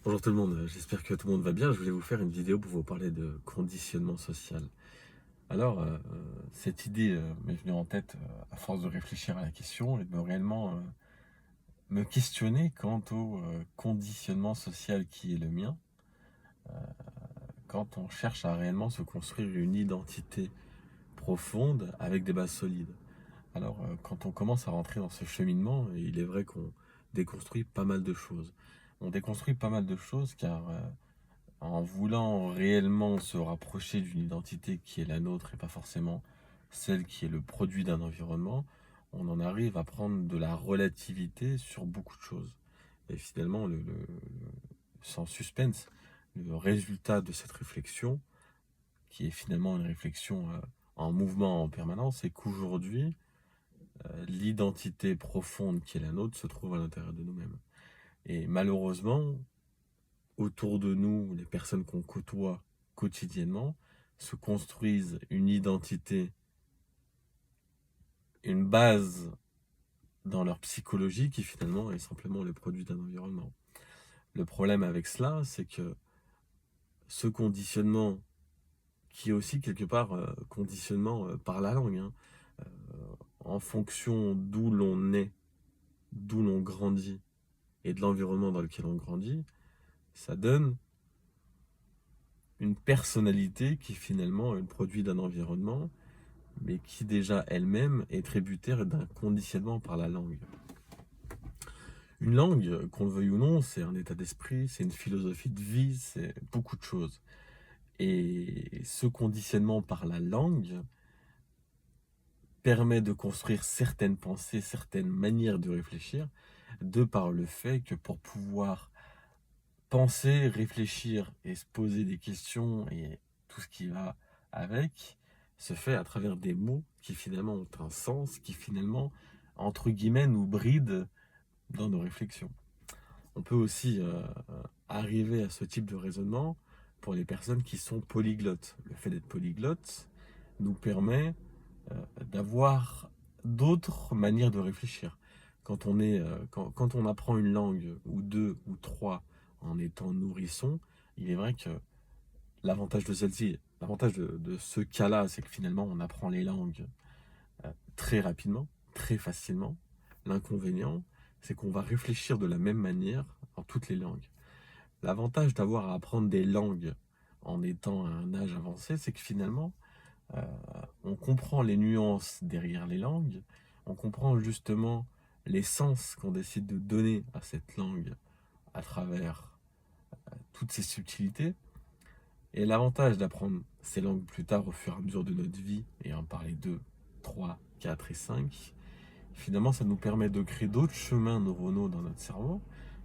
Bonjour tout le monde, j'espère que tout le monde va bien. Je voulais vous faire une vidéo pour vous parler de conditionnement social. Alors, cette idée m'est venue en tête à force de réfléchir à la question et de réellement me questionner quant au conditionnement social qui est le mien, quand on cherche à réellement se construire une identité profonde avec des bases solides. Alors, quand on commence à rentrer dans ce cheminement, il est vrai qu'on déconstruit pas mal de choses. On déconstruit pas mal de choses car en voulant réellement se rapprocher d'une identité qui est la nôtre et pas forcément celle qui est le produit d'un environnement, on en arrive à prendre de la relativité sur beaucoup de choses. Et finalement, sans suspense, le résultat de cette réflexion, qui est finalement une réflexion en mouvement en permanence, c'est qu'aujourd'hui, l'identité profonde qui est la nôtre se trouve à l'intérieur de nous-mêmes. Et malheureusement, autour de nous, les personnes qu'on côtoie quotidiennement, se construisent une identité, une base dans leur psychologie qui finalement est simplement le produit d'un environnement. Le problème avec cela, c'est que ce conditionnement, qui est aussi quelque part conditionnement par la langue, hein, euh, en fonction d'où l'on est, d'où l'on grandit et de l'environnement dans lequel on grandit, ça donne une personnalité qui finalement est le produit d'un environnement mais qui déjà elle-même est tributaire d'un conditionnement par la langue. Une langue, qu'on le veuille ou non, c'est un état d'esprit, c'est une philosophie de vie, c'est beaucoup de choses. Et ce conditionnement par la langue permet de construire certaines pensées, certaines manières de réfléchir, de par le fait que pour pouvoir penser, réfléchir et se poser des questions et tout ce qui va avec, se fait à travers des mots qui finalement ont un sens, qui finalement, entre guillemets, nous brident dans nos réflexions. On peut aussi arriver à ce type de raisonnement pour les personnes qui sont polyglottes. Le fait d'être polyglotte nous permet d'avoir d'autres manières de réfléchir. Quand on apprend une langue, ou deux, ou trois, en étant nourrisson, il est vrai que l'avantage de celle-ci, l'avantage de ce cas-là, c'est que finalement, on apprend les langues très rapidement, très facilement. L'inconvénient, c'est qu'on va réfléchir de la même manière en toutes les langues. L'avantage d'avoir à apprendre des langues en étant à un âge avancé, c'est que finalement, euh, on comprend les nuances derrière les langues, on comprend justement les sens qu'on décide de donner à cette langue à travers toutes ces subtilités. Et l'avantage d'apprendre ces langues plus tard au fur et à mesure de notre vie, et en parler 2, 3, 4 et 5, finalement ça nous permet de créer d'autres chemins neuronaux dans notre cerveau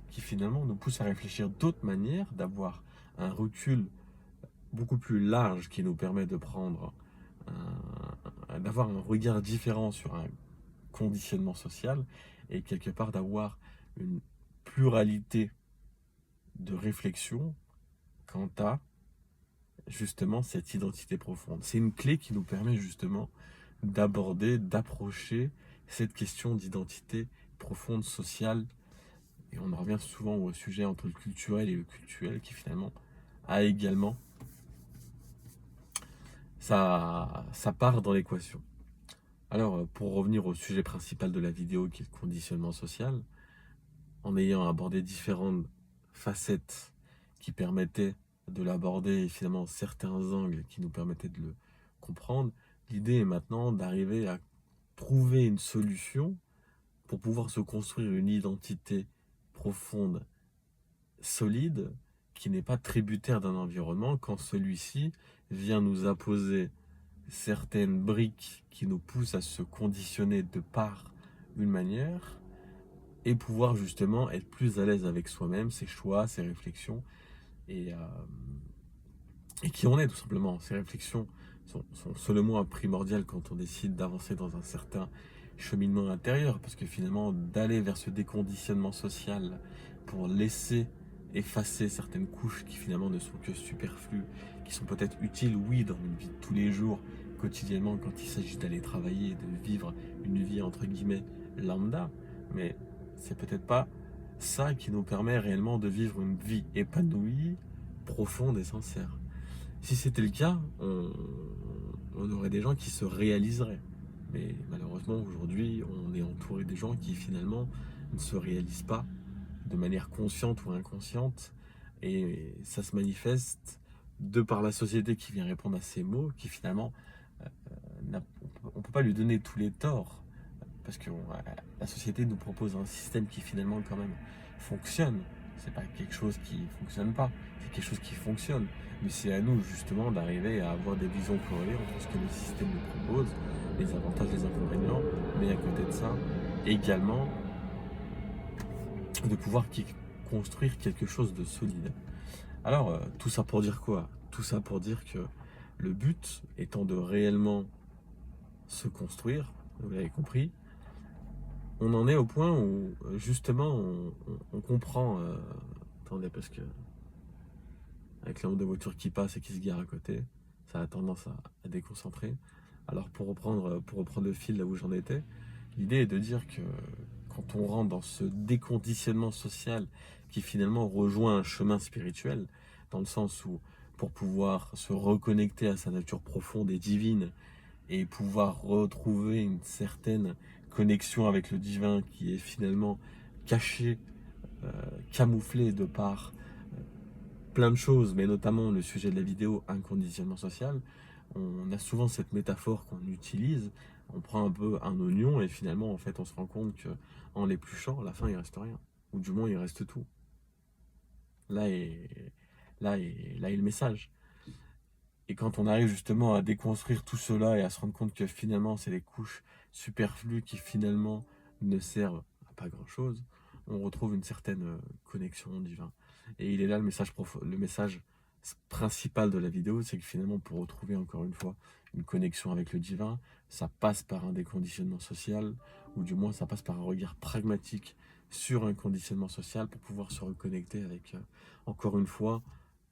qui finalement nous poussent à réfléchir d'autres manières, d'avoir un recul beaucoup plus large qui nous permet de prendre d'avoir un regard différent sur un conditionnement social et quelque part d'avoir une pluralité de réflexion quant à justement cette identité profonde. C'est une clé qui nous permet justement d'aborder, d'approcher cette question d'identité profonde sociale. Et on en revient souvent au sujet entre le culturel et le cultuel qui finalement a également sa part dans l'équation. Alors, pour revenir au sujet principal de la vidéo qui est le conditionnement social, en ayant abordé différentes facettes qui permettaient de l'aborder et finalement certains angles qui nous permettaient de le comprendre, l'idée est maintenant d'arriver à trouver une solution pour pouvoir se construire une identité profonde, solide, qui n'est pas tributaire d'un environnement quand celui-ci vient nous imposer certaines briques qui nous poussent à se conditionner de par une manière et pouvoir justement être plus à l'aise avec soi-même, ses choix, ses réflexions et qui on est tout simplement. Ces réflexions sont selon moi primordiales quand on décide d'avancer dans un certain cheminement intérieur parce que finalement d'aller vers ce déconditionnement social pour laisser effacer certaines couches qui finalement ne sont que superflues, qui sont peut-être utiles, oui, dans une vie de tous les jours, quotidiennement, quand il s'agit d'aller travailler et de vivre une vie entre guillemets lambda, mais c'est peut-être pas ça qui nous permet réellement de vivre une vie épanouie, profonde et sincère. Si c'était le cas, on aurait des gens qui se réaliseraient. Mais malheureusement, aujourd'hui, on est entouré des gens qui finalement ne se réalisent pas de manière consciente ou inconsciente. Et ça se manifeste de par la société qui vient répondre à ces mots, qui finalement, on ne peut pas lui donner tous les torts. Parce que la société nous propose un système qui finalement quand même fonctionne. C'est pas quelque chose qui fonctionne pas, c'est quelque chose qui fonctionne. Mais c'est à nous justement d'arriver à avoir des visions corrélées entre ce que le système nous propose, les avantages et les inconvénients, mais à côté de ça, également de pouvoir construire quelque chose de solide. Alors, tout ça pour dire quoi? Tout ça pour dire que le but étant de réellement se construire, vous l'avez compris, on en est au point où justement on comprend. Attendez, parce que avec la nombre de voitures qui passent et qui se garent à côté, ça a tendance à déconcentrer. Alors pour reprendre le fil là où j'en étais, l'idée est de dire que quand on rentre dans ce déconditionnement social qui finalement rejoint un chemin spirituel, dans le sens où pour pouvoir se reconnecter à sa nature profonde et divine et pouvoir retrouver une certaine connexion avec le divin qui est finalement caché, euh, camouflé de par plein de choses, mais notamment le sujet de la vidéo, un conditionnement social. On a souvent cette métaphore qu'on utilise, on prend un peu un oignon et finalement en fait on se rend compte que en l'épluchant, à la fin il reste rien, ou du moins il reste tout. Là est, là est le message. Et quand on arrive justement à déconstruire tout cela et à se rendre compte que finalement c'est des couches superflues qui finalement ne servent à pas grand chose, on retrouve une certaine connexion au divin. Et il est là le message principal de la vidéo, c'est que finalement pour retrouver encore une fois une connexion avec le divin, ça passe par un déconditionnement social, ou du moins ça passe par un regard pragmatique sur un conditionnement social pour pouvoir se reconnecter avec, encore une fois,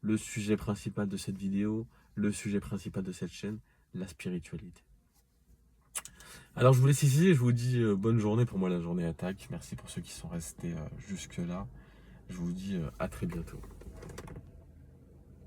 le sujet principal de cette vidéo, le sujet principal de cette chaîne, la spiritualité. Alors je vous laisse ici et je vous dis bonne journée. Pour moi la journée attaque. Merci pour ceux qui sont restés jusque là. Je vous dis à très bientôt.